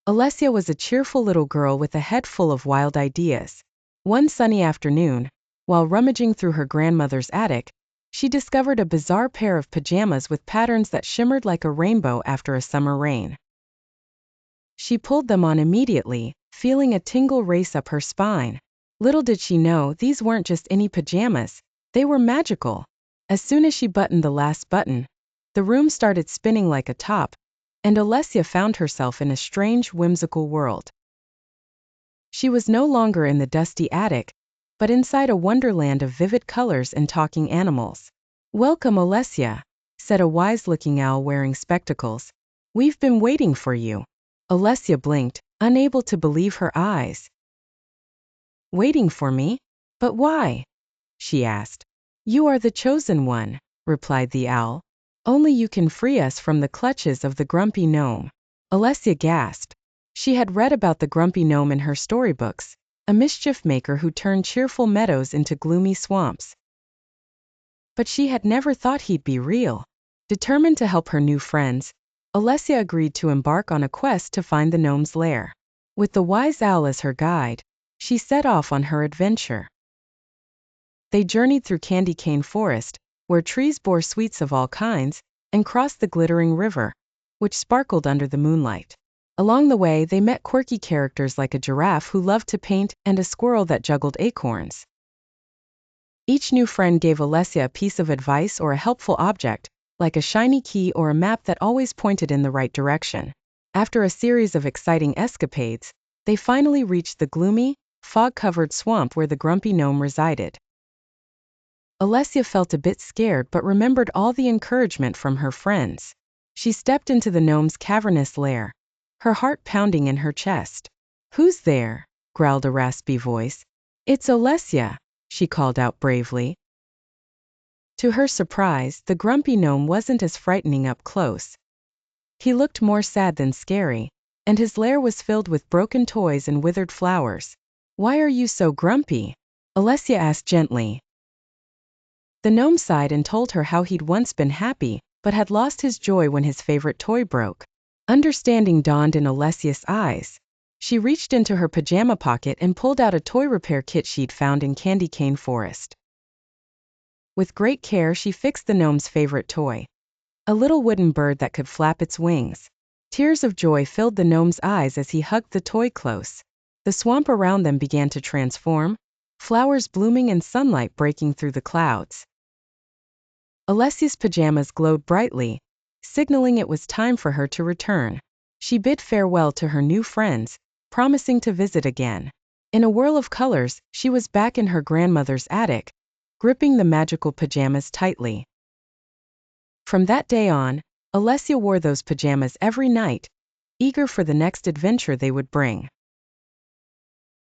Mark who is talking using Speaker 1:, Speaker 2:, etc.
Speaker 1: Olesya was a cheerful little girl with a head full of wild ideas. One sunny afternoon, while rummaging through her grandmother's attic, she discovered a bizarre pair of pajamas with patterns that shimmered like a rainbow after a summer rain. She pulled them on immediately, feeling a tingle race up her spine. Little did she know these weren't just any pajamas, they were magical. As soon as she buttoned the last button, the room started spinning like a top, and Olesya found herself in a strange, whimsical world. She was no longer in the dusty attic, but inside a wonderland of vivid colors and talking animals. "Welcome, Olesya," said a wise-looking owl wearing spectacles. "We've been waiting for you." Olesya blinked, unable to believe her eyes. "Waiting for me? But why?" she asked. "You are the chosen one," replied the owl. "Only you can free us from the clutches of the Grumpy Gnome." Olesya gasped. She had read about the Grumpy Gnome in her storybooks, a mischief maker who turned cheerful meadows into gloomy swamps. But she had never thought he'd be real. Determined to help her new friends, Olesya agreed to embark on a quest to find the gnome's lair. With the wise owl as her guide, she set off on her adventure. They journeyed through Candy Cane Forest, where trees bore sweets of all kinds, and crossed the glittering river, which sparkled under the moonlight. Along the way, they met quirky characters like a giraffe who loved to paint and a squirrel that juggled acorns. Each new friend gave Olesya a piece of advice or a helpful object, like a shiny key or a map that always pointed in the right direction. After a series of exciting escapades, they finally reached the gloomy, fog-covered swamp where the Grumpy Gnome resided. Olesya felt a bit scared but remembered all the encouragement from her friends. She stepped into the gnome's cavernous lair, her heart pounding in her chest. "Who's there?" growled a raspy voice. "It's Olesya," she called out bravely. To her surprise, the Grumpy Gnome wasn't as frightening up close. He looked more sad than scary, and his lair was filled with broken toys and withered flowers. "Why are you so grumpy?" Olesya asked gently. The gnome sighed and told her how he'd once been happy, but had lost his joy when his favorite toy broke. Understanding dawned in Olesya's eyes. She reached into her pajama pocket and pulled out a toy repair kit she'd found in Candy Cane Forest. With great care, she fixed the gnome's favorite toy, a little wooden bird that could flap its wings. Tears of joy filled the gnome's eyes as he hugged the toy close. The swamp around them began to transform, flowers blooming and sunlight breaking through the clouds. Olesya's pajamas glowed brightly, signaling it was time for her to return. She bid farewell to her new friends, promising to visit again. In a whirl of colors, she was back in her grandmother's attic, gripping the magical pajamas tightly. From that day on, Olesya wore those pajamas every night, eager for the next adventure they would bring.